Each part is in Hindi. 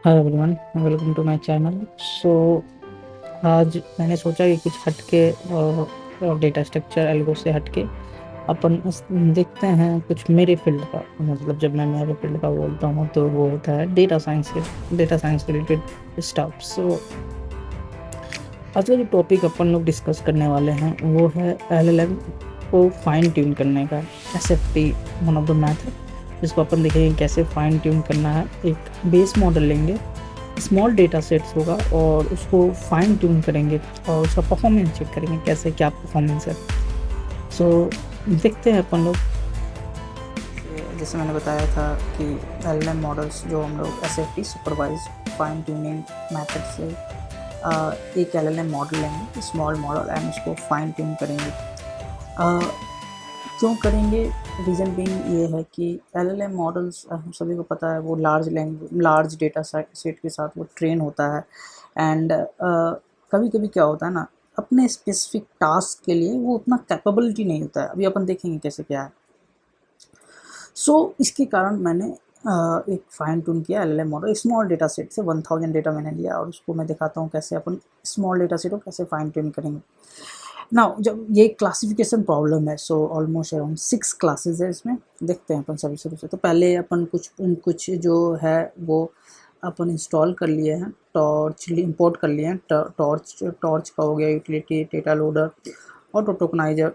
Hi everyone, welcome to my channel. So आज मैंने सोचा कि कुछ हटके और डेटा स्ट्रक्चर एल्गो से हटके अपन देखते हैं कुछ मेरे फील्ड का। मतलब जब मैं मेरे फील्ड का बोलता हूँ तो वो होता है डेटा साइंस रिलेटेड स्टफ। सो आज का जो टॉपिक अपन लोग डिस्कस करने वाले हैं वो है एलएलएम को फाइन ट्यून करने का। SFT one of the method जिसको अपन देखेंगे कैसे फाइन ट्यून करना है। एक बेस मॉडल लेंगे, स्मॉल डेटा सेट्स होगा और उसको फाइन ट्यून करेंगे और उसका परफॉर्मेंस चेक करेंगे कैसे क्या परफॉर्मेंस है। सो देखते हैं अपन लोग। जैसे मैंने बताया था कि एलएलएम मॉडल्स जो हम लोग SFT supervise fine tuning method से एक एलएलएम मॉडल लेंगे, स्मॉल मॉडल, एंड उसको फाइन ट्यून करेंगे। क्यों करेंगे? रीज़न बीइंग ये है कि एलएलएम मॉडल्स हम सभी को पता है वो लार्ज डेटा सेट के साथ वो ट्रेन होता है। एंड कभी कभी क्या होता है ना, अपने स्पेसिफिक टास्क के लिए वो उतना कैपेबिलिटी नहीं होता है। अभी अपन देखेंगे कैसे क्या है। इसके कारण मैंने एक फाइन ट्यून किया LLM model small data set से। 1000 डेटा मैंने लिया और उसको मैं दिखाता हूँ कैसे अपन स्मॉल डेटा सेट को कैसे फाइन ट्यून करेंगे। नाउ जब ये क्लासिफिकेशन प्रॉब्लम है, सो ऑलमोस्ट अराउंड 6 क्लासेस है इसमें। देखते हैं अपन सभी शुरू से। तो पहले अपन कुछ जो है वो अपन इंस्टॉल कर लिए हैं। टॉर्च इंपोर्ट कर लिए हैं। टॉर्च का हो गया utility, data loader, auto tokenizer,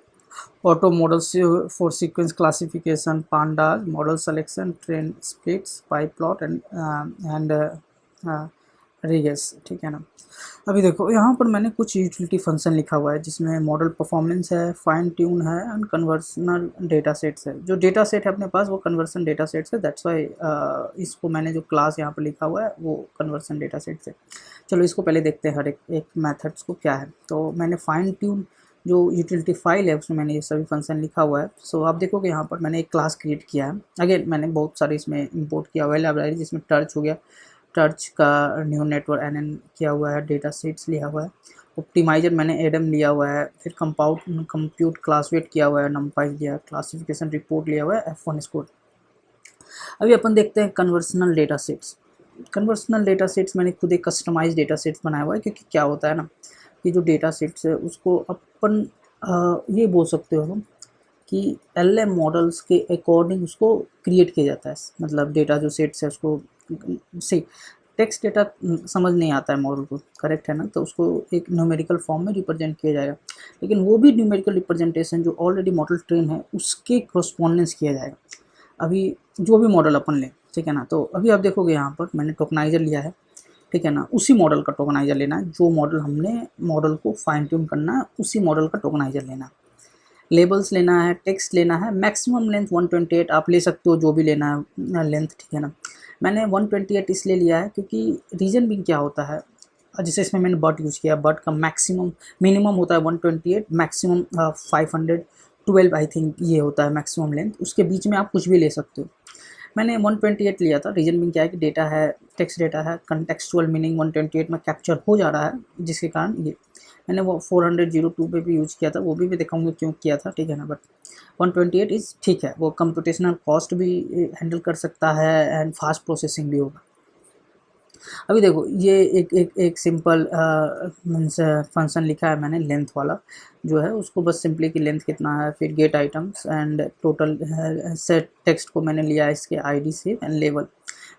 auto model for sequence classification, pandas, model selection, train splits, pipe plot and regex. ठीक है ना। अभी देखो यहाँ पर मैंने कुछ यूटिलिटी फंक्शन लिखा हुआ है जिसमें मॉडल परफॉर्मेंस है, फाइन ट्यून है एंड कन्वर्सनल डेटा सेट्स है। जो डेटा सेट है अपने पास वो कन्वर्सन डेटा सेट्स है। दैट्स वाई इसको मैंने जो क्लास यहाँ पर लिखा हुआ है वो कन्वर्सन डेटा सेट्स है। चलो इसको पहले देखते हैं हर एक मेथड्स को क्या है। तो मैंने फाइन ट्यून जो यूटिलिटी फाइल है उसमें मैंने ये सभी फंक्शन लिखा हुआ है। सो आप देखोगे यहाँ पर मैंने एक क्लास क्रिएट किया है। अगेन मैंने बहुत सारे इसमें इंपोर्ट किया हुआ है लाइब्रेरी, जिसमें टर्च हो गया, टर्च का न्यू नेटवर्क एनएन किया हुआ है, डेटा सेट्स लिया हुआ है, ऑप्टिमाइजर मैंने एडम लिया हुआ है, फिर कंप्यूट क्लास वेट किया हुआ है, नंपाई लिया, क्लासिफिकेशन रिपोर्ट लिया हुआ है, F1 स्कोर। अभी अपन देखते हैं कन्वर्सनल डेटा सेट्स। कन्वर्सनल डेटा सेट्स मैंने खुद एक कस्टमाइज डेटा सेट्स बनाया हुआ है, क्योंकि क्या होता है ना कि जो डेटा सेट्स है उसको अपन ये बोल सकते हो कि एलएम मॉडल्स के अकॉर्डिंग उसको क्रिएट किया जाता है। मतलब डेटा जो सेट्स है उसको से टेक्स्ट डेटा समझ नहीं आता है मॉडल को, करेक्ट है ना, तो उसको एक न्यूमेरिकल फॉर्म में रिप्रेजेंट किया जाएगा। लेकिन वो भी न्यूमेरिकल रिप्रेजेंटेशन जो ऑलरेडी मॉडल ट्रेन है उसके करस्पॉन्डेंस किया जाएगा। अभी जो भी मॉडल अपन लें, ठीक है ना, तो अभी आप देखोगे यहाँ पर मैंने टोकनाइजर लिया है, ठीक है ना, उसी मॉडल का टोकनाइजर लेना है। जो मॉडल हमने मॉडल को फाइन ट्यून करना है उसी मॉडल का टोकनाइजर लेना है। लेबल्स लेना है, टेक्स्ट लेना है, मैक्सिमम लेंथ 128 आप ले सकते हो, जो भी लेना है लेंथ, ठीक है ना। मैंने 128 इसलिए लिया है क्योंकि रीजन भी क्या होता है, जैसे इसमें मैंने बट यूज़ किया, बट का मिनिमम होता है 128, मैक्सिमम 512 आई थिंक ये होता है मैक्सिमम लेंथ। उसके बीच में आप कुछ भी ले सकते हो। मैंने 128 लिया था। रीजन भी क्या है कि डेटा है, टेक्स्ट डेटा है, कंटेक्चुअल मीनिंग 128 में कैप्चर हो जा रहा है, जिसके कारण ये मैंने वो 402 पे भी यूज़ किया था, वो भी मैं दिखाऊंगा क्यों किया था, ठीक है ना। बट 128 इज़ ठीक है, वो कंप्यूटेशनल कॉस्ट भी हैंडल कर सकता है एंड फास्ट प्रोसेसिंग भी होगा। अभी देखो ये एक सिंपल मीन्स फंक्शन लिखा है मैंने, लेंथ वाला जो है उसको बस सिंपली की लेंथ कितना है, फिर get items and total set text को मैंने लिया है इसके आईडी से एंड लेवल।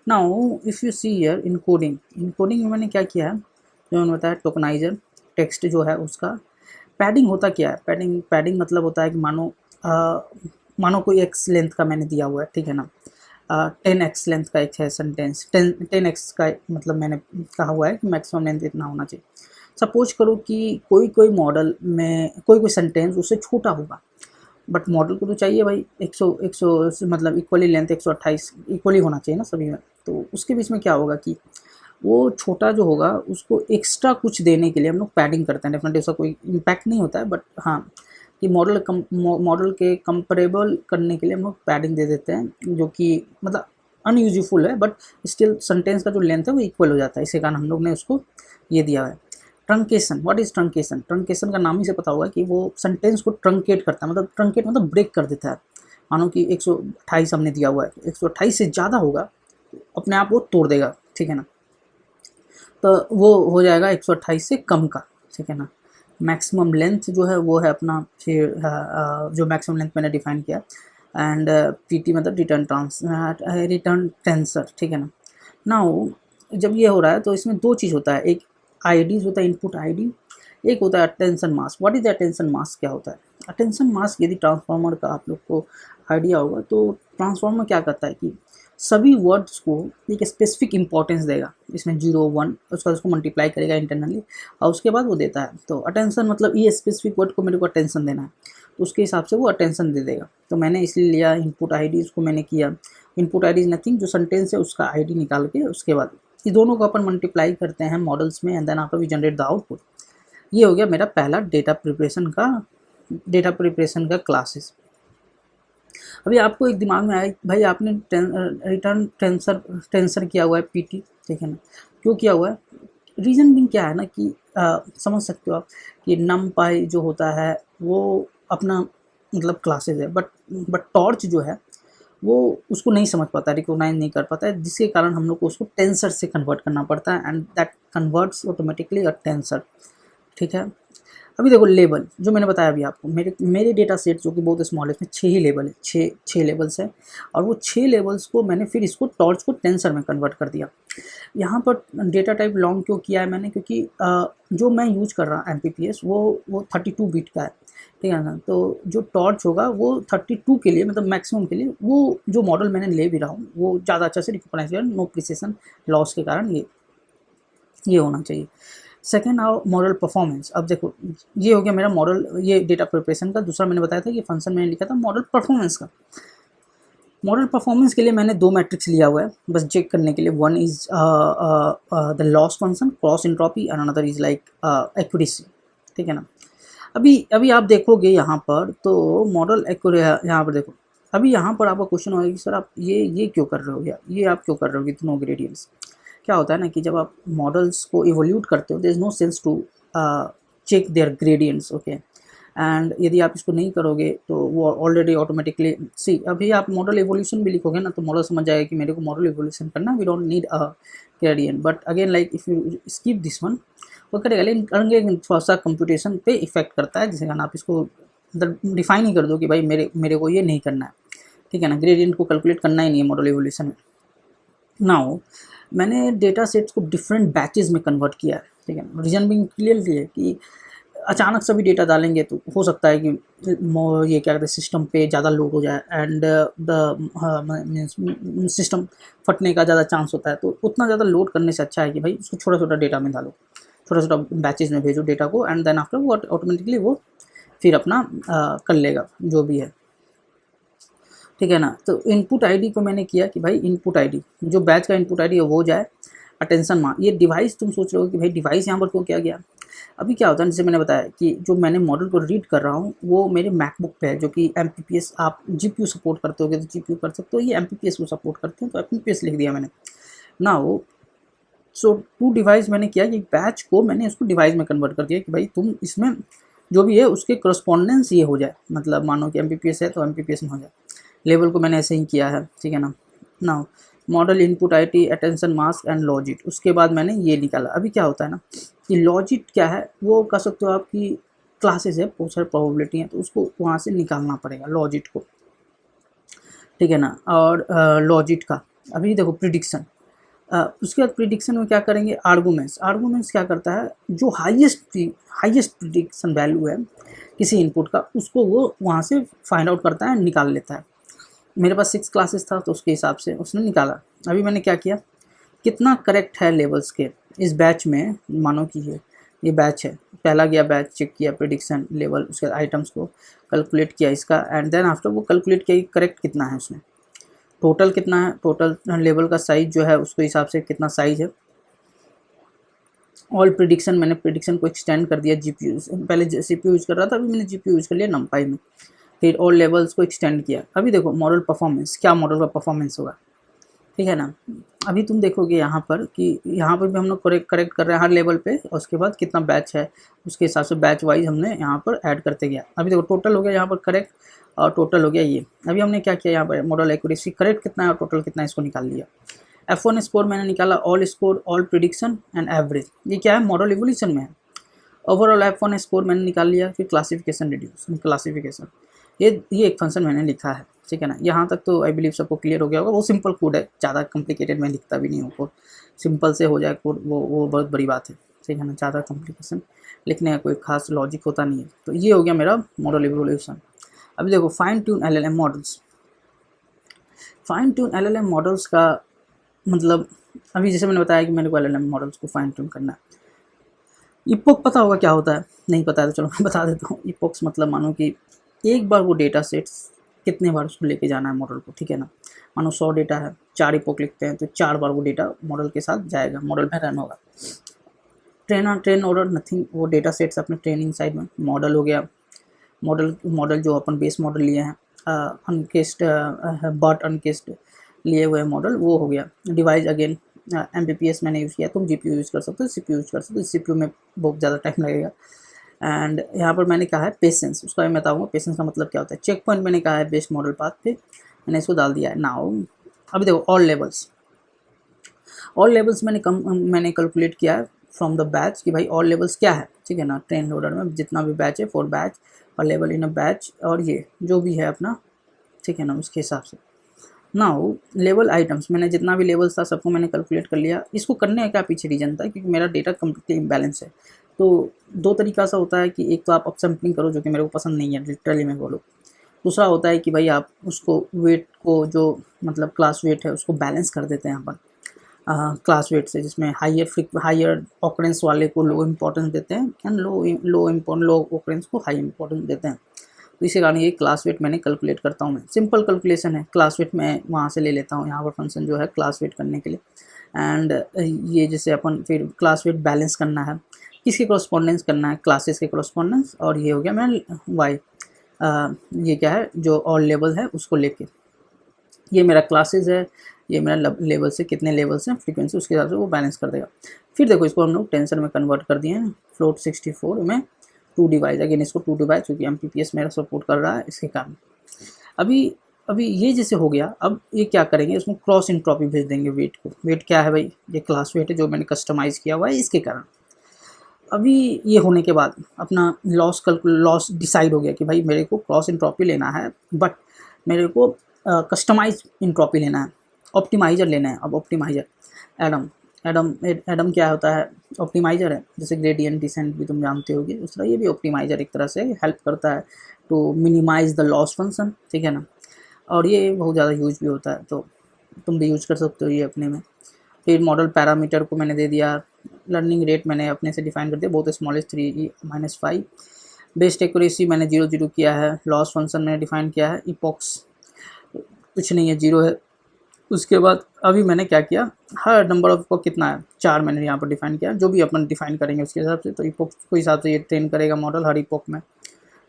Now if you see here encoding में मैंने क्या किया है, जो मैंने बताया टोकनाइजर टेक्स्ट जो है उसका पैडिंग होता क्या है। पैडिंग मतलब होता है कि मानो कोई एक्स लेंथ का मैंने दिया हुआ है, ठीक है ना। 10x लेंथ का एक है सेंटेंस, 10x का मतलब मैंने कहा हुआ है कि मैक्सिमम लेंथ इतना होना चाहिए। सपोज करो कि कोई मॉडल में कोई सेंटेंस उससे छोटा होगा, बट मॉडल को तो चाहिए भाई 100 मतलब इक्वली लेंथ 128 इक्वली होना चाहिए ना सभी में। तो उसके बीच में क्या होगा कि वो छोटा जो होगा उसको एक्स्ट्रा कुछ देने के लिए हम लोग पैडिंग करते हैं। डेफिनेटली उसका कोई इम्पैक्ट नहीं होता है, बट हाँ कि मॉडल के कंपेरेबल करने के लिए हम लोग पैडिंग दे देते हैं, जो कि मतलब अनयूजफुल है, बट स्टिल सेंटेंस का जो लेंथ है वो इक्वल हो जाता है। इसी कारण हम लोग ने उसको ये दिया है। Truncation, what is truncation? Truncation का नाम ही से पता होगा कि वो सेंटेंस को ट्रंकेट करता है, मतलब ट्रंकेट मतलब ब्रेक कर देता है। मानो कि 128 हमने दिया हुआ है, 128 से ज़्यादा होगा अपने आप वो तोड़ देगा, ठीक है ना। तो वो हो जाएगा 128 से कम का, ठीक है ना। मैक्सिमम लेंथ जो है वो है अपना फिर जो मैक्सिमम लेंथ मैंने डिफाइन किया, एंड पीटी मतलब रिटर्न टेंसर, ठीक है ना। नाउ जब ये हो रहा है तो इसमें दो चीज़ होता है, एक आईडीज होता है, इनपुट आईडी, एक होता है attention mask. What is attention mask, क्या होता है अटेंशन मास्क? यदि ट्रांसफार्मर का आप लोग को आइडिया होगा तो ट्रांसफार्मर क्या करता है कि सभी वर्ड्स को एक स्पेसिफिक इंपॉर्टेंस देगा, इसमें 0 1 उसको मल्टीप्लाई करेगा इंटरनली और उसके बाद वो देता है। तो अटेंशन मतलब ये स्पेसिफिक वर्ड को मेरे को अटेंशन देना है, तो उसके हिसाब से वो अटेंशन दे देगा। तो मैंने इसलिए लिया इनपुट आईडी, उसको मैंने किया इनपुट आईडी इज नथिंग, जो सेंटेंस है उसका आईडी निकाल के उसके बाद ये दोनों को अपन मल्टीप्लाई करते हैं मॉडल्स में, and then after we generate the output. ये हो गया मेरा पहला डेटा प्रिपरेशन का क्लासेस। अभी आपको एक दिमाग में आया भाई आपने रिटर्न टेंसर किया हुआ है पीटी, ठीक है ना, क्यों किया हुआ है? रीज़न भी क्या है ना कि समझ सकते हो आप कि numpy जो होता है वो अपना मतलब क्लासेस है, बट टॉर्च जो है वो उसको नहीं समझ पाता, रिकॉग्नाइज नहीं कर पाता है, जिसके कारण हम लोग को उसको टेंसर से कन्वर्ट करना पड़ता है, and that converts automatically a tensor, ठीक है। अभी देखो लेबल जो मैंने बताया अभी आपको, मेरे डेटा सेट जो कि बहुत स्मॉल है, इसमें 6 ही लेबल है, 6 लेबल्स है, और वो 6 लेबल्स को मैंने फिर इसको टॉर्च को टेंसर में कन्वर्ट कर दिया। यहाँ पर डेटा टाइप लॉन्ग क्यों किया है मैंने, क्योंकि जो मैं यूज कर रहा हूँ MPPS वो 32 बिट का है, ठीक है ना। तो जो टॉर्च होगा वो 32 के लिए मतलब मैक्सिमम के लिए वो जो मॉडल मैंने ले भी रहा हूँ वो ज़्यादा अच्छे से रिकॉग्नाइज कर, नो प्रिसिशन लॉस के कारण ये होना चाहिए। सेकेंड आओ मॉडल परफॉर्मेंस। अब देखो ये हो गया मेरा मॉडल, ये डेटा प्रिपरेशन का। दूसरा मैंने बताया था कि फंक्शन मैंने लिखा था मॉडल परफॉर्मेंस का। मॉडल परफॉर्मेंस के लिए मैंने 2 मैट्रिक्स लिया हुआ है बस चेक करने के लिए। One is the loss function cross entropy and another is like accuracy, ठीक है ना। अभी आप देखोगे यहाँ पर तो मॉडल यहाँ पर देखो, अभी यहाँ पर आपका क्वेश्चन होगा कि सर आप ये क्यों कर रहे हो, या ये आप क्यों कर रहे हो विथ नो ग्रेडियंट्स। क्या होता है ना कि जब आप मॉडल्स को इवोल्यूट करते हो there is no sense to check their gradients, okay. And यदि आप इसको नहीं करोगे तो वो ऑलरेडी ऑटोमेटिकली सी, अभी आप मॉडल एवोल्यूशन भी लिखोगे ना तो मॉडल समझ जाएगा कि मेरे को मॉडल एवोल्यूशन करना, we don't need a gradient. But again like if you skip this one वो करेगा, लेकिन करेंगे थोड़ा सा कंप्यूटेशन पे इफेक्ट करता है, जिसके कारण आप इसको मतलब डिफाइन ही कर दो कि भाई मेरे को ये नहीं करना है, ठीक है ना, ग्रेडियंट को कैलकुलेट करना ही नहीं है मॉडल एवोल्यूशन में। नाउ मैंने डेटा सेट्स को डिफरेंट बैचेस में कन्वर्ट किया है, ठीक है। रीजन भी क्लियरली है कि अचानक सभी डेटा डालेंगे तो हो सकता है कि ये क्या कहते हैं सिस्टम पे ज़्यादा लोड हो जाए, एंड द सिस्टम फटने का ज़्यादा चांस होता है। तो उतना ज़्यादा लोड करने से अच्छा है कि भाई उसको छोटा छोटा डेटा में डालो, छोटा छोटा बैचेज में भेजो डेटा को, एंड देन आफ्टर वो ऑटोमेटिकली वो फिर अपना कर लेगा जो भी है, ठीक है ना। तो इनपुट आईडी को मैंने किया कि भाई इनपुट आईडी जो बैच का इनपुट आईडी है वो जाए अटेंशन मार्क। ये डिवाइस तुम सोच रहे हो कि भाई डिवाइस यहाँ पर क्यों किया गया। अभी क्या होता है, जैसे मैंने बताया कि जो मैंने मॉडल को रीड कर रहा हूँ वो मेरे मैकबुक पे है, जो कि MPPS आप GPU सपोर्ट करते होगे तो GPU कर सकते हो, ये MPPS को सपोर्ट करते हैं तो MPPS लिख दिया मैंने ना। वो सो टू डिवाइस मैंने किया कि बैच को मैंने इसको डिवाइस में कन्वर्ट कर दिया कि भाई तुम इसमें जो भी है उसके करस्पॉन्डेंस ये हो जाए, मतलब मानो कि MPPS है तो MPPS में हो जाए। लेवल को मैंने ऐसे ही किया है, ठीक है ना। Model input ID attention mask and logit, उसके बाद मैंने ये निकाला। अभी क्या होता है ना कि लॉजिट क्या है वो कह सकते हो आपकी क्लासेस है, बहुत सारी प्रोबेबिलिटी है, तो उसको वहाँ से निकालना पड़ेगा लॉजिट को, ठीक है ना। और लॉजिट का अभी देखो प्रिडिक्शन, उसके बाद प्रिडिक्शन में क्या करेंगे, आर्गूमेंट्स क्या करता है, जो हाईएस्ट प्रिडिक्शन वैल्यू है किसी इनपुट का उसको वो वहाँ से फाइंड आउट करता है, निकाल लेता है। मेरे पास 6 क्लासेस था तो उसके हिसाब से उसने निकाला। अभी मैंने क्या किया, कितना करेक्ट है लेवल्स के इस बैच में, मानो कि ये बैच है, पहला गया बैच चेक किया प्रिडिक्शन लेवल, उसके आइटम्स को कैलकुलेट किया इसका, एंड देन आफ्टर वो कैलकुलेट किया कि करेक्ट कितना है उसमें, टोटल कितना है, टोटल लेवल का साइज जो है उसके हिसाब से कितना साइज है। ऑल प्रिडिक्शन, मैंने प्रिडिक्शन को एक्सटेंड कर दिया GPU, पहले CPU यूज़ कर रहा था, अभी मैंने GPU यूज़ कर लिया numpy में, फिर ऑल लेवल्स को एक्सटेंड किया। अभी देखो मॉडल परफॉर्मेंस, क्या मॉडल का परफॉर्मेंस होगा, ठीक है ना। अभी तुम देखोगे यहाँ पर कि यहाँ पर भी हम लोग करेक्ट कर रहे हैं हर लेवल पे, और उसके बाद कितना बैच है उसके हिसाब से बैच वाइज हमने यहाँ पर ऐड करते गया। अभी देखो टोटल हो गया यहाँ पर करेक्ट, और टोटल हो गया ये। अभी हमने क्या किया यहाँ पर मॉडल एक्यूरेसी करेक्ट कितना है और टोटल कितना है इसको निकाल लिया। F1 स्कोर मैंने निकाला, all score, all prediction and average. ये क्या है, मॉडल इवोल्यूशन में है। ओवरऑल F1 स्कोर मैंने निकाल लिया, फिर क्लासिफिकेशन रिड्यूस क्लासिफिकेशन, ये एक फंक्शन मैंने लिखा है, ठीक है ना। यहाँ तक तो आई बिलीव सबको क्लियर हो गया होगा। वो सिंपल कोड है, ज़्यादा कॉम्प्लिकेटेड मैं लिखता भी नहीं हूँ कोड, सिंपल से हो जाए कोड, वो बहुत बड़ी बात है, ठीक है ना। ज़्यादा कॉम्प्लिकेशन लिखने का कोई खास लॉजिक होता नहीं है। तो ये हो गया मेरा मॉडल इवोल्यूशन। अभी देखो fine tune LLM models. Fine tune LLM models का मतलब, अभी जैसे मैंने बताया कि मेरे को LLM मॉडल्स को फाइन ट्यून करना है। इपोक पता होगा क्या होता है, नहीं पता है तो चलो मैं बता देता हूँ। इपोक्स मतलब मानो कि एक बार वो डेटा सेट्स कितने बार उसको लेके जाना है मॉडल को, ठीक है ना। मानो 100 डेटा है, 4 इपोक लिखते हैं तो 4 बार वो डेटा मॉडल के साथ जाएगा, मॉडल में रन होगा। ट्रेन ऑर्डर नथिंग, वो डेटा सेट्स अपने ट्रेनिंग साइड में, मॉडल हो गया, मॉडल जो अपन बेस मॉडल लिए हैं, अनकेस्ड बट अनकेस्ड लिए हुए मॉडल, वो हो गया। डिवाइस अगेन MPPS मैंने यूज़ किया, तुम GPU यूज़ कर सकते हो, CPU यूज़ कर सकते हो, CPU में बहुत ज़्यादा टाइम लगेगा। एंड यहाँ पर मैंने कहा है पेशेंस, उसका मैं बताऊँगा पेशेंस का मतलब क्या होता है। चेक पॉइंट मैंने कहा है बेस्ट मॉडल पाथ पे, मैंने इसको डाल दिया है। नाउ अभी देखो ऑल लेवल्स मैंने कैलकुलेट किया है फ्रॉम द बैच कि भाई ऑल लेवल्स क्या है, ठीक है ना। ट्रेन लोडर में जितना भी बैच है 4 बैच और लेवल इन अ बैच, और ये जो भी है अपना, ठीक है ना, उसके हिसाब से। नाउ लेवल आइटम्स, मैंने जितना भी लेवल्स था सबको मैंने कैलकुलेट कर लिया। इसको करने का पीछे रीजन था क्योंकि मेरा डेटा कम्प्लीटली इम्बैलेंस है। तो 2 तरीका सा होता है कि एक तो आप अपसैम्पलिंग करो, जो कि मेरे को पसंद नहीं है लिटरली मैं बोलूँ। दूसरा होता है कि भाई आप उसको वेट को, जो मतलब क्लास वेट है उसको बैलेंस कर देते हैं अपन क्लास वेट से, जिसमें हायर ऑकरेंस वाले को लो इंपॉर्टेंस देते हैं एंड लो ऑकरेंस को हाई इंपॉर्टेंस देते हैं। तो इसी कारण ये क्लास वेट मैंने कैलकुलेट करता हूँ। मैं सिंपल कैलकुलेशन है, क्लास वेट मैं वहाँ से ले लेता हूँ, यहाँ पर फंक्शन जो है क्लास वेट करने के लिए। एंड ये जैसे अपन फिर क्लास वेट बैलेंस करना है, किसके कॉरस्पॉन्डेंस करना है, क्लासेस के कॉरस्पॉन्डेंस। और ये हो गया मेरा वाई, ये क्या है, जो ऑल लेवल है उसको लेके, ये मेरा क्लासेस है, ये मेरा लेवल से कितने लेवल्स हैं फ्रीक्वेंसी, उसके हिसाब से वो बैलेंस कर देगा। फिर देखो इसको हम लोग टेंसर में कन्वर्ट कर दिए हैं, फ्लोट 64 में 2 डिवाइस, अगेन इसको 2 डिवाइस क्योंकि MPPS मेरा सपोर्ट कर रहा है इसके कारण। अभी ये जैसे हो गया, अब ये क्या करेंगे, इसमें क्रॉस इंट्रॉपी भेज देंगे वेट को। वेट क्या है भाई, ये क्लास वेट है जो मैंने कस्टमाइज़ किया हुआ है इसके कारण। अभी ये होने के बाद अपना लॉस डिसाइड हो गया कि भाई मेरे को क्रॉस इंट्रॉपी लेना है, बट मेरे को कस्टमाइज इंट्रॉपी लेना है, ऑप्टिमाइज़र लेना है। अब ऑप्टिमाइज़र एडम क्या होता है, ऑप्टिमाइज़र है। जैसे ग्रेडियंट डिसेंट भी तुम जानते होगे, उस तरह ये भी ऑप्टिमाइज़र एक तरह से हेल्प करता है to minimize the loss function, ठीक है ना। और ये बहुत ज़्यादा यूज भी होता है, तो तुम भी यूज कर सकते हो ये अपने में। फिर मॉडल पैरामीटर को मैंने दे दिया, लर्निंग रेट मैंने अपने से डिफाइन कर दिया, बहुत स्मॉलेस्ट 3e-5। बेस्ट एक्यूरेसी मैंने 0 किया है, लॉस फंक्शन मैंने डिफाइन किया है, इपॉक्स कुछ नहीं है 0 है। उसके बाद अभी मैंने क्या किया, हर नंबर ऑफ इपॉक कितना है 4 मैंने यहाँ पर डिफाइन किया, जो भी अपन डिफाइन करेंगे उसके हिसाब से। तो इपॉक के हिसाब से ये ट्रेन करेगा मॉडल, हर इपॉक में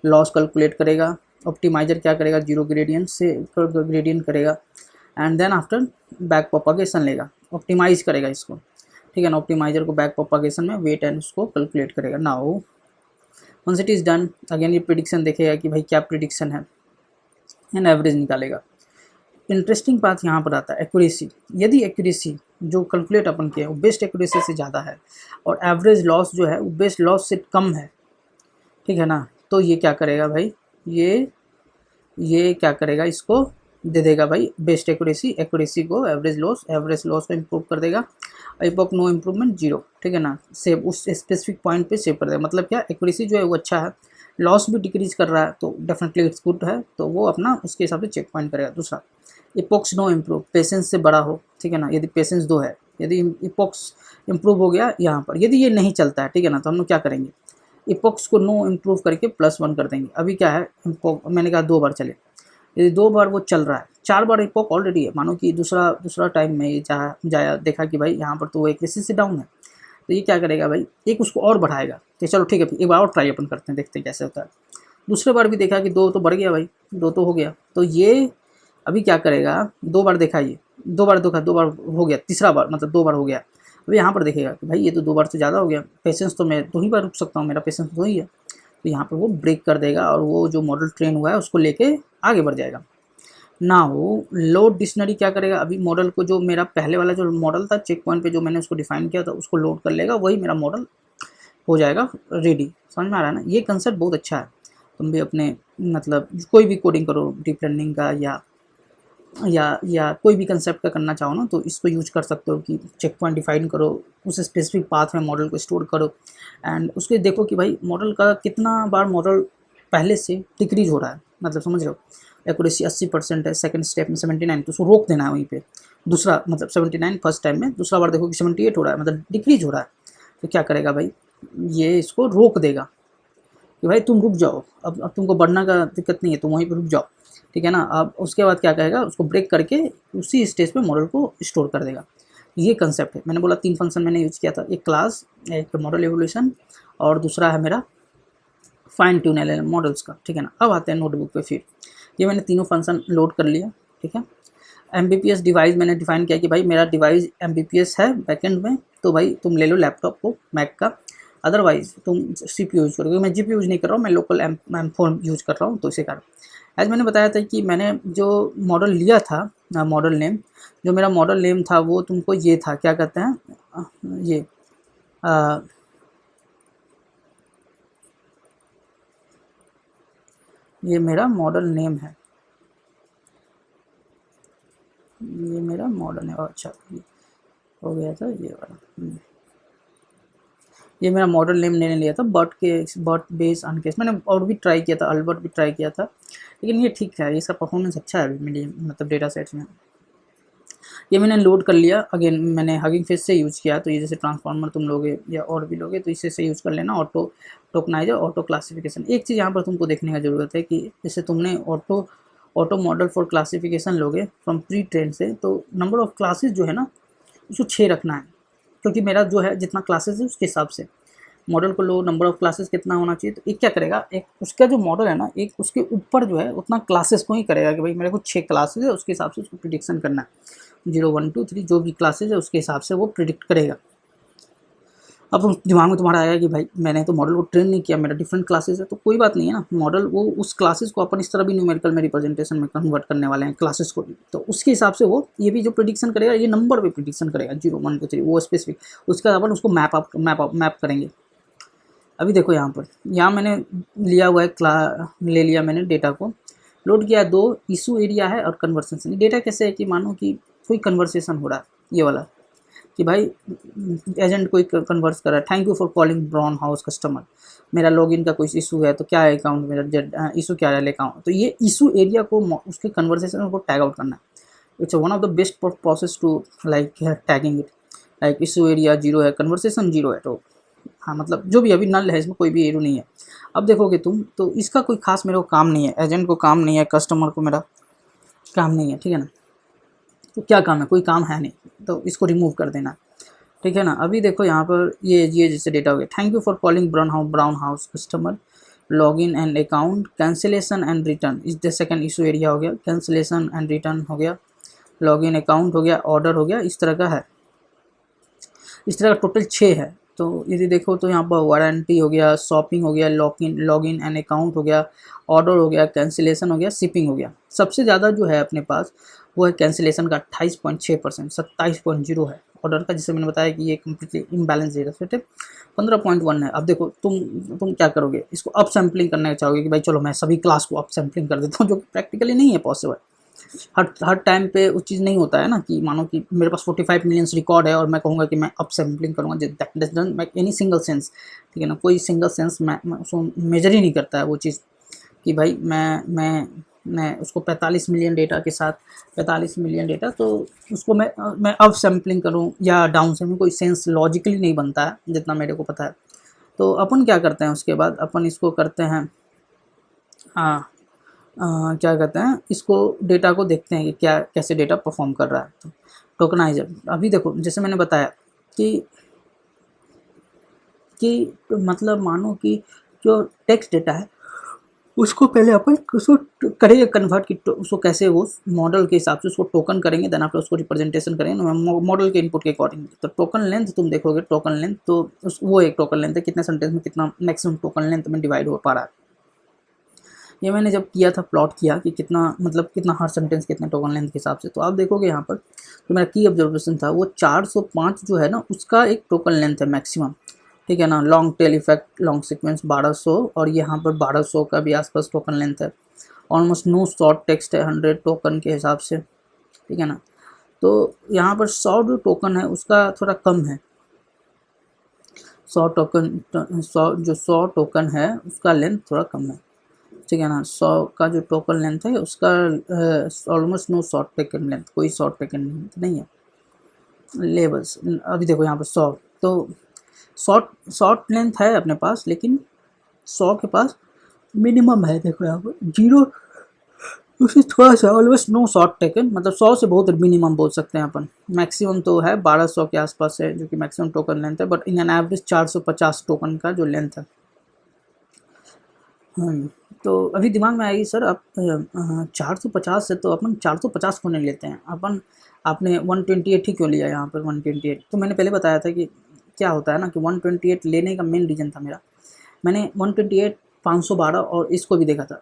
लॉस कैलकुलेट करेगा। ऑप्टिमाइज़र क्या करेगा, 0 ग्रेडियंट से ग्रेडियंट करेगा and then after back propagation लेगा, ऑप्टिमाइज़ करेगा इसको, ठीक है ना। ऑप्टिमाइज़र को बैक प्रोपागेशन में वेट एंड उसको कैलकुलेट करेगा। Now once it is done, again ये प्रिडिक्शन देखेगा कि भाई क्या प्रिडिक्शन है एंड एवरेज निकालेगा। इंटरेस्टिंग बात यहाँ पर आता है एक्यूरेसी। यदि एक्यूरेसी जो कैलकुलेट अपन किया वो बेस्ट एक्यूरेसी से ज़्यादा है और एवरेज लॉस जो है वो बेस्ट लॉस से कम है, ठीक है ना, तो ये क्या करेगा भाई, ये क्या करेगा, इसको दे देगा भाई बेस्ट एक्यूरेसी को एवरेज लॉस को इम्प्रूव कर देगा। इपॉक नो इम्प्रूवमेंट 0, ठीक है ना, सेव उस स्पेसिफिक पॉइंट पे सेव कर देगा। मतलब क्या, एक्यूरेसी जो है वो अच्छा है, लॉस भी डिक्रीज कर रहा है, तो डेफिनेटली इट्स गुड है, तो वो अपना उसके हिसाब से चेक पॉइंट करेगा। दूसरा, इपॉक्स नो इम्प्रूव, पेशेंस से बड़ा हो, ठीक है ना। यदि पेशेंस 2 है, यदि इपॉक्स इम्प्रूव हो गया यहाँ पर, यदि ये नहीं चलता है, ठीक है ना, तो हम लोग क्या करेंगे, इपॉक्स को नो इम्प्रूव करके +1 कर देंगे। अभी क्या है, मैंने कहा 2 बार चले, यदि 2 बार वो चल रहा है, 4 बार इपॉक ऑलरेडी है, मानो कि दूसरा टाइम में ये जाया देखा कि भाई यहाँ पर तो वो एक्यूरेसी से डाउन है, तो ये क्या करेगा भाई, एक उसको और बढ़ाएगा कि चलो ठीक है एक बार और ट्राई अपन करते हैं, देखते हैं कैसे होता है। दूसरे बार भी देखा कि 2 तो बढ़ गया भाई, 2 तो हो गया, तो ये अभी क्या करेगा, 2 बार देखा, ये 2 बार देखा, 2 बार हो गया, तीसरा बार मतलब 2 बार हो गया। अभी यहाँ पर देखेगा कि भाई ये तो 2 बार से ज़्यादा हो गया, पेशेंस तो मैं 2 ही बार रुक सकता हूँ, मेरा पेशेंस 2 ही है, तो यहाँ पर वो ब्रेक कर देगा और वो जो मॉडल ट्रेन हुआ है उसको लेके आगे बढ़ जाएगा। ना हो। लोड डिक्शनरी क्या करेगा, अभी मॉडल को जो मेरा पहले वाला जो मॉडल था चेक पॉइंट पे जो मैंने उसको डिफाइन किया था उसको लोड कर लेगा, वही मेरा मॉडल हो जाएगा रेडी। समझ में आ रहा है ना, ये कंसेप्ट बहुत अच्छा है। तुम भी अपने मतलब कोई भी कोडिंग करो डीप लर्निंग का या कोई भी कंसेप्ट का करना चाहो ना, तो इसको यूज कर सकते हो कि चेक पॉइंट डिफाइन करो, उस स्पेसिफिक पाथ में मॉडल को स्टोर करो एंड उसके देखो कि भाई मॉडल का कितना बार मॉडल पहले से डिक्रीज हो रहा है, मतलब समझ रहे हो। एक्यूरेसी 80% है, सेकंड स्टेप में 79, तो उसको रोक देना है वहीं पे। दूसरा मतलब 79 फर्स्ट टाइम में, दूसरा बार देखो कि 78 हो रहा है, मतलब डिक्रीज हो रहा है, तो क्या करेगा भाई, ये इसको रोक देगा कि भाई तुम रुक जाओ, अब तुमको बढ़ना का दिक्कत नहीं है, तुम वहीं पर रुक जाओ, ठीक है ना। अब उसके बाद क्या कहेगा, उसको ब्रेक करके उसी स्टेज पे मॉडल को स्टोर कर देगा। ये कंसेप्ट है। मैंने बोला 3 फंक्शन मैंने यूज़ किया था, एक क्लास, एक मॉडल एवोल्यूशन और दूसरा है मेरा फाइन ट्यून एलएलएम मॉडल्स का, ठीक है ना। अब आते हैं नोटबुक पे। फिर ये मैंने तीनों फंक्शन लोड कर लिया, ठीक है। एमबीपीएस डिवाइस मैंने डिफाइन किया कि भाई मेरा डिवाइस एमबीपीएस है बैकएंड में, तो भाई तुम ले लो लैपटॉप को मैक का, अदरवाइज तुम सीपीयू यूज करो, क्योंकि मैं जीपीयू यूज नहीं कर रहा हूँ, मैं लोकल M4 यूज कर रहा हूँ, तो इसी कारण। एज मैंने बताया था कि मैंने जो मॉडल लिया था, मॉडल नेम, जो मेरा मॉडल नेम था वो तुमको ये था, क्या कहते हैं, ये ये मेरा मॉडल नेम है, ये मेरा मॉडल है। अच्छा हो गया था ये वाला। ये मेरा मॉडल नेम मैंने लिया था बर्ट बेस अनकेस। मैंने और भी ट्राई किया था, अल्बर्ट भी ट्राई किया था, लेकिन ये ठीक है, इसका परफॉर्मेंस अच्छा है अभी मेरी मतलब डेटा सेट्स में। ये मैंने लोड कर लिया। अगेन मैंने हगिंग फेस से यूज़ किया, तो ये जैसे ट्रांसफार्मर तुम लोगे या और भी लोगे तो इससे से यूज़ कर लेना, ऑटो टोकनाइजर, ऑटो क्लासिफिकेशन। एक चीज़ यहाँ पर तुमको देखने का ज़रूरत है कि जैसे तुमने ऑटो मॉडल फॉर क्लासिफिकेशन लोगे फ्रॉम प्री ट्रेन से, तो नंबर ऑफ़ क्लासेस जो है ना उसको 6 रखना है, क्योंकि मेरा जो है जितना क्लासेस है उसके हिसाब से मॉडल को लो, नंबर ऑफ़ क्लासेस कितना होना चाहिए। तो एक क्या करेगा, एक उसका जो मॉडल है ना, एक उसके ऊपर जो है उतना क्लासेस को ही करेगा कि भाई मेरे को 6 क्लासेस है, उसके हिसाब से उसको प्रिडिक्शन करना है। 0 1 2 3 जो भी क्लासेस है उसके हिसाब से वो प्रिडिक्ट करेगा। अब दिमाग में तुम्हारा आएगा कि भाई मैंने तो मॉडल को ट्रेन नहीं किया, मेरा डिफरेंट क्लासेस है, तो कोई बात नहीं है ना, मॉडल वो उस क्लासेस को अपन इस तरह भी न्यूमेरिकल में रिप्रेजेंटेशन में कन्वर्ट करने वाले हैं क्लासेस को भी, तो उसके हिसाब से वो ये भी जो प्रिडिक्शन करेगा, ये नंबर पे प्रिडिक्शन करेगा 0 1 2 3 वो स्पेसिफिक, उसके बाद अपन उसको मैप करेंगे। अभी देखो यहाँ पर, यहाँ मैंने लिया हुआ है ले लिया मैंने डेटा को, लोड किया, 2 इशू एरिया है और कन्वर्सेशन। डेटा कैसे है कि मानो कि कोई कन्वर्सेशन हो रहा है, ये वाला कि भाई एजेंट कोई कन्वर्स कर रहा है, thank you for calling brown house customer, मेरा लॉगिन का कोई इशू है, तो क्या है अकाउंट मेरा इशू क्या है अकाउंट, तो ये इशू एरिया को उसके कन्वर्सेशन को टैग आउट करना है। It's one of the best process to like tagging it, like issue area 0 है, कन्वर्सेशन 0 है, तो हाँ मतलब जो भी अभी नल है, इसमें कोई भी एरो नहीं है। अब देखोगे तुम तो इसका कोई खास मेरे को काम नहीं है, एजेंट को काम नहीं है, कस्टमर को मेरा काम नहीं है, ठीक है ना। तो क्या काम है, कोई काम है नहीं, तो इसको रिमूव कर देना, ठीक है ना। अभी देखो यहाँ पर ये जैसे डेटा हो गया, thank you for calling brown house customer, login and account, cancellation and return इस द सेकंड इशू एरिया हो गया, कैंसिलेशन एंड रिटर्न हो गया, लॉगिन अकाउंट हो गया, ऑर्डर हो गया, इस तरह का है, इस तरह का टोटल 6 है। तो यदि देखो तो यहाँ पर वारंटी हो गया, शॉपिंग हो गया, लॉगिन एंड अकाउंट हो गया, ऑर्डर हो गया, कैंसिलेशन हो गया, शिपिंग हो गया। सबसे ज़्यादा जो है अपने पास वो है कैंसिलेशन का 28.6%, 27.0 है। ऑर्डर का जैसे मैंने बताया कि ये कम्प्लीटली इम्बैलेंस डेटा सेट है, 15.1 है। अब देखो तुम क्या करोगे, इसको अप सैम्पलिंग करना चाहोगे कि भाई चलो मैं सभी क्लास को अप सैम्पलिंग कर देता हूँ, जो कि प्रैक्टिकली नहीं है पॉसिबल। हर टाइम पे उस चीज़ नहीं होता है ना, कि मानो कि मेरे पास 45 मिलियंस रिकॉर्ड है और मैं कहूँगा कि मैं अप सैम्पलिंग करूँगा, that doesn't make any single sense, ठीक है ना। कोई सिंगल सेंस मैं उसको मेजर ही नहीं करता है वो चीज़, कि भाई मैं उसको 45 मिलियन डेटा के साथ 45 मिलियन डेटा, तो उसको मैं अप सैम्पलिंग करूँ या डाउन सैम्पलिंग, कोई सेंस लॉजिकली नहीं बनता है जितना मेरे को पता है। तो अपन क्या करते हैं, उसके बाद अपन इसको करते हैं, हाँ क्या कहते हैं, इसको डेटा को देखते हैं कि क्या कैसे डेटा परफॉर्म कर रहा है। तो टोकनाइजर, अभी देखो जैसे मैंने बताया कि मतलब मानो कि जो टेक्स्ट डेटा है उसको पहले अपन उसको करेंगे कन्वर्ट की, उसको कैसे वो मॉडल के हिसाब से उसको टोकन करेंगे, देन आप उसको रिप्रेजेंटेशन करेंगे मॉडल के इनपुट के अकॉर्डिंग। तो टोकन लेंथ तुम देखोगे, टोकन लेंथ तो वो एक टोकन लेंथ है, कितने सेंटेंस में कितना मैक्सिमम टोकन लेंथ में डिवाइड हो पा रहा है। ये मैंने जब किया था, प्लॉट किया कि कितना मतलब कितना हर सेंटेंस कितने टोकन लेंथ के हिसाब से, तो आप देखोगे यहाँ पर जो मेरा की ऑब्जर्वेशन था वो 405 जो है ना उसका एक टोकन लेंथ है मैक्सिमम, ठीक है ना। Long tail effect long sequence 1200 और यहाँ पर 1200 का भी आसपास टोकन लेंथ है। ऑलमोस्ट नो शॉर्ट टेक्स्ट है 100 टोकन के हिसाब से, ठीक है ना। तो यहाँ पर 100 जो टोकन है उसका थोड़ा कम है, 100 टोकन 100 टोकन है उसका लेंथ थोड़ा कम है, ठीक है ना। 100 का जो टोकन लेंथ है उसका almost no short token length, कोई शॉर्ट टेकन लेंथ नहीं है। लेबल्स अभी देखो यहाँ पर 100, तो शॉर्ट लेंथ है अपने पास, लेकिन 100 के पास मिनिमम है, देखो यहाँ पर 0, उससे थोड़ा सा ऑलमोस्ट नो शॉर्ट टेकन, मतलब 100 से बहुत मिनिमम बोल सकते हैं अपन। मैक्सिमम तो है 1200 के आसपास है जो कि मैक्सिमम टोकन लेंथ है, but in an average 450 token का जो लेंथ है। तो अभी दिमाग में आएगी सर आप 450 से तो अपन 450 क्यों नहीं लेते हैं अपन, आपने 128 ही क्यों लिया यहाँ पर 128। तो मैंने पहले बताया था कि क्या होता है ना कि 128 लेने का मेन रीज़न था मेरा, मैंने 128 512 और इसको भी देखा था।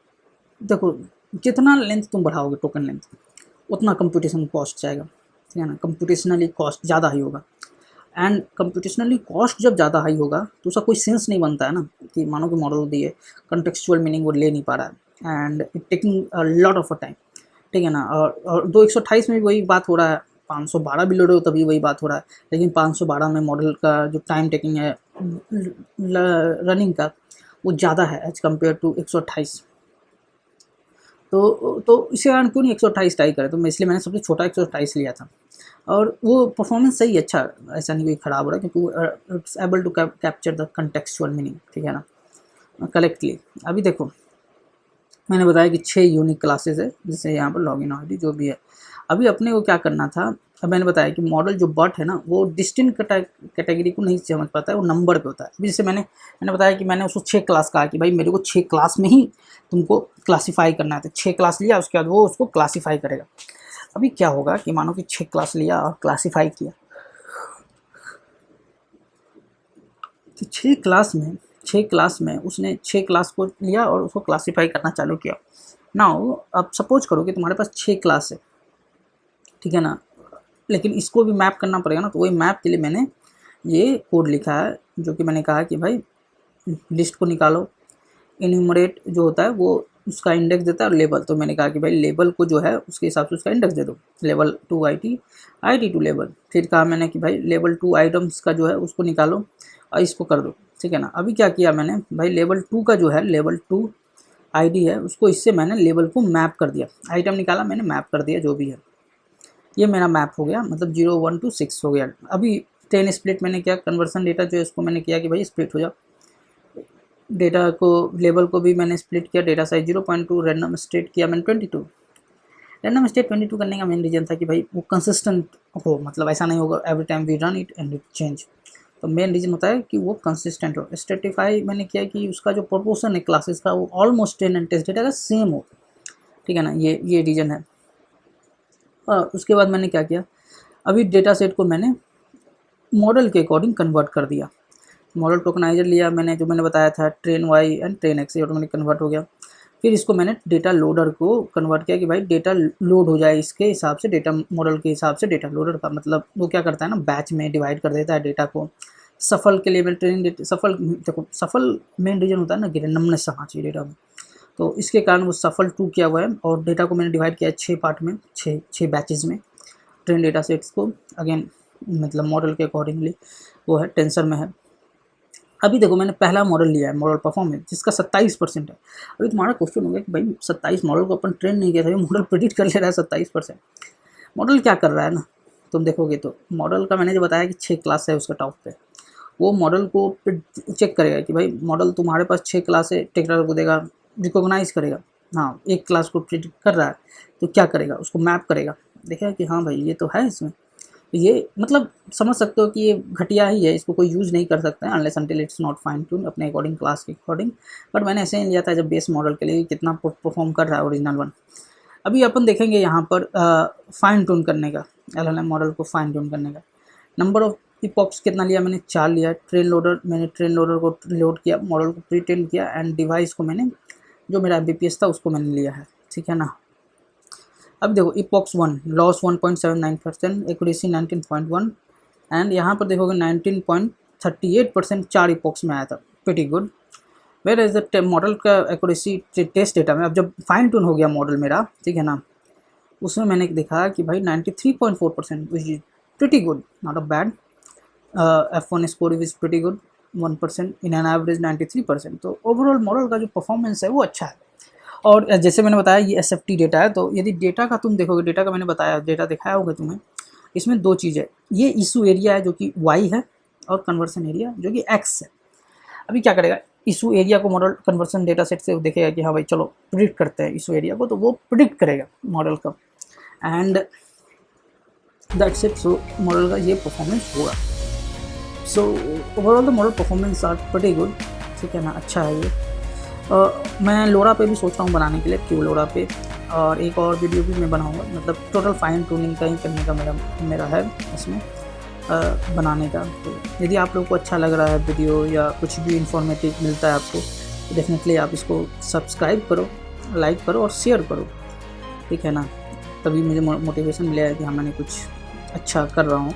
देखो जितना लेंथ तुम बढ़ाओगे टोकन लेंथ उतना कंप्यूटेशन कॉस्ट जाएगा, ठीक है ना। कंप्यूटेशनली कॉस्ट ज़्यादा हाई होगा, एंड कंप्यूटेशनली कॉस्ट जब ज़्यादा हाई होगा तो उसका कोई सेंस नहीं बनता है ना कि मानो कि मॉडल दिए कंटेक्चुअल मीनिंग वो ले नहीं पा रहा है, and it taking a lot of a time, ठीक है ना। और 128 में भी वही बात हो रहा है, 512 भी लोड हो तभी वही बात हो रहा है, लेकिन 512 में मॉडल का जो टाइम टेकिंग है रनिंग का वो ज़्यादा है एज कम्पेयर टू 128। तो इसी कारण क्यों नहीं 128 ट्राई करें, तो मैं इसलिए मैंने सबसे छोटा 128 लिया था, और वो परफॉर्मेंस सही अच्छा, ऐसा नहीं कोई ख़राब हो रहा है, क्योंकि it's able to capture the contextual meaning, ठीक है ना, करेक्टली। अभी देखो मैंने बताया कि 6 यूनिक क्लासेस है, जैसे यहाँ पर लॉगिन आईडी जो भी है। अभी अपने को क्या करना था, अब मैंने बताया कि मॉडल जो बट है ना वो डिस्टिंक्ट कैटेगरी को नहीं समझ पाता है, वो नंबर पे होता है। अभी जैसे मैंने बताया कि मैंने उसको 6 क्लास कहा कि भाई मेरे को 6 क्लास में ही तुमको क्लासीफाई करना है, तो 6 क्लास लिया, उसके बाद वो उसको क्लासीफाई करेगा। अभी क्या होगा कि मानो कि 6 क्लास लिया और क्लासीफाई किया, तो 6 क्लास में उसने 6 क्लास को लिया और उसको क्लासीफाई करना चालू किया। नाउ अब सपोज करो कि तुम्हारे पास 6 क्लास है, ठीक है ना, लेकिन इसको भी मैप करना पड़ेगा ना, तो वही मैप के लिए मैंने ये कोड लिखा है, जो कि मैंने कहा कि भाई लिस्ट को निकालो, इन्यूमरेट जो होता है वो उसका इंडेक्स देता है, और लेबल, तो मैंने कहा कि भाई लेबल को जो है उसके हिसाब से उसका इंडेक्स दे दो, लेवल 2 IT टू लेबल। फिर कहा मैंने कि भाई लेवल 2 आइटम्स का जो है उसको निकालो और इसको कर दो, ठीक है ना। अभी क्या किया मैंने, भाई लेवल 2 का जो है लेवल 2 ID है उसको इससे मैंने लेवल को मैप कर दिया, आइटम निकाला मैंने मैप कर दिया जो भी है, ये मेरा मैप हो गया, मतलब 0 1 to 6 हो गया। अभी 10 स्प्लिट मैंने किया, कन्वर्सन डेटा जो है इसको मैंने किया कि भाई स्प्लिट हो जाओ, डेटा को लेबल को भी मैंने स्प्लिट किया, डेटा साइज 0.2, रैंडम स्टेट किया मैंने 22। रैंडम स्टेट 22 करने का मेन रीजन था कि भाई वो कंसिस्टेंट हो, मतलब ऐसा नहीं होगा every time we run it and it change, तो मेन रीजन होता है कि वो कंसिस्टेंट हो। स्ट्रेटिफाई मैंने किया कि उसका जो प्रोपोर्शन है क्लासेस का वो ऑलमोस्ट 10 एंड टेस्ट डेटा का सेम हो, ठीक है ना, ये रीजन है। और उसके बाद मैंने क्या किया, अभी डेटा सेट को मैंने मॉडल के अकॉर्डिंग कन्वर्ट कर दिया, मॉडल टोकनाइजर लिया मैंने, जो मैंने बताया था train Y and train X, ये ऑटोमेटिक कन्वर्ट हो गया। फिर इसको मैंने डेटा लोडर को कन्वर्ट किया कि भाई डेटा लोड हो जाए इसके हिसाब से, डेटा मॉडल के हिसाब से। डेटा लोडर का मतलब वो क्या करता है ना, बैच में डिवाइड कर देता है डेटा को। सफल के लिए मैं ट्रेनिंग सफल, देखो सफल मेन रीजन होता है ना कि रैंडमनेस आना चाहिए डेटा में, तो इसके कारण वो सफल 2 किया हुआ है, और डेटा को मैंने डिवाइड किया है 6 पार्ट में, 6 बैचेज में। ट्रेन डेटा सेट्स को अगेन मतलब मॉडल के अकॉर्डिंगली वो है टेंसर में है। अभी देखो मैंने पहला मॉडल लिया है मॉडल परफॉर्मेंस, जिसका 27% है। अभी तुम्हारा क्वेश्चन होगा कि भाई 27 मॉडल को अपन ट्रेन नहीं किया था, मॉडल प्रेडिक्ट कर ले रहा है 27%। मॉडल क्या कर रहा है ना, तुम देखोगे तो मॉडल का मैंने जो बताया कि 6 क्लास है उसका टॉप पे, वो मॉडल को चेक करेगा कि भाई मॉडल तुम्हारे पास 6 क्लास है, टेक्टर को देगा, रिकॉग्नाइज करेगा, हाँ एक क्लास को प्रेडिक्ट कर रहा है, तो क्या करेगा, उसको मैप करेगा, देखेगा कि हाँ भाई ये तो है इसमें, तो ये मतलब समझ सकते हो कि ये घटिया ही है, इसको कोई यूज़ नहीं कर सकता है unless until it's not fine tune अपने अकॉर्डिंग क्लास के अकॉर्डिंग। बट मैंने ऐसे ही लिया था जब बेस मॉडल के लिए कितना परफॉर्म कर रहा है ओरिजिनल वन। अभी अपन देखेंगे यहाँ पर फाइन ट्यून करने का, LLM मॉडल को फाइन ट्यून करने का। नंबर ऑफ इपॉक्स कितना लिया मैंने, 4 लिया। ट्रेन लोडर, मैंने ट्रेन लोडर को लोड किया, मॉडल को प्री ट्रेन किया, एंड डिवाइस को मैंने जो मेरा MBPS था उसको मैंने लिया है, ठीक है ना। अब देखो इपॉक्स 1 लॉस 1.79%, एक्यूरेसी 19.1 एंड यहाँ पर देखोगे 19.38% 4 इपॉक्स में आया था, pretty good. Where as the model का एक्यूरेसी टेस्ट डेटा में अब जब फाइन ट्यून हो गया मॉडल मेरा, ठीक है ना, उसमें मैंने देखा कि भाई 93.4%, which is pretty good, not a bad. F1 score is pretty good 1%, in an average 93%। तो ओवरऑल मॉडल का जो परफॉर्मेंस है वो अच्छा है। और जैसे मैंने बताया ये SFT डेटा है, तो यदि डेटा का तुम देखोगे, डेटा का मैंने बताया, डेटा दिखाया होगा तुम्हें, इसमें दो चीज़ है, ये इशू एरिया है जो कि Y है, और कन्वर्सन एरिया जो कि X है। अभी क्या करेगा, इशू एरिया को मॉडल कन्वर्सन डेटा सेट से देखेगा कि हाँ भाई चलो प्रिडिक्ट करते हैं इशू एरिया को, तो वो प्रिडिक्ट करेगा मॉडल का, and that's it. So model का ये परफॉर्मेंस होगा। So overall the model performance are pretty good, ठीक है ना, अच्छा है ये। मैं लोरा पे भी सोच रहा हूँ बनाने के लिए, क्यों लोरा पे, और एक और वीडियो भी मैं बनाऊँगा, मतलब टोटल फाइन ट्यूनिंग का ही करने का मेरा है इसमें बनाने का। तो यदि आप लोग को अच्छा लग रहा है वीडियो या कुछ भी इंफॉर्मेटिव मिलता है आपको, तो डेफिनेटली आप इसको सब्सक्राइब करो, लाइक करो और शेयर करो, ठीक है ना, तभी मुझे मोटिवेशन मिलेगा कि हाँ मैंने कुछ अच्छा कर रहा हूँ।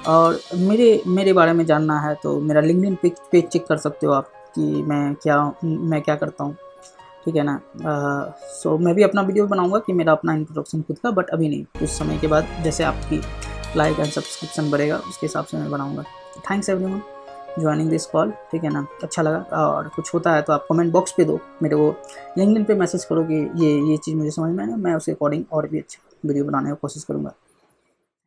और मेरे बारे में जानना है तो मेरा लिंक्डइन पेज चेक कर सकते हो आप कि मैं क्या करता हूँ, ठीक है ना। सो मैं भी अपना वीडियो बनाऊंगा कि मेरा अपना इंट्रोडक्शन खुद का, बट अभी नहीं, कुछ समय के बाद जैसे आपकी लाइक एंड सब्सक्रिप्शन बढ़ेगा उसके हिसाब से मैं बनाऊंगा। Thanks everyone joining this call, ठीक है ना, अच्छा लगा। और कुछ होता है तो आप कमेंट बॉक्स पे दो, मेरे को लिंक्डइन पे मैसेज करो कि ये चीज़ मुझे समझ में आया, मैं उसके अकॉर्डिंग और भी अच्छा वीडियो बनाने की कोशिश करूँगा।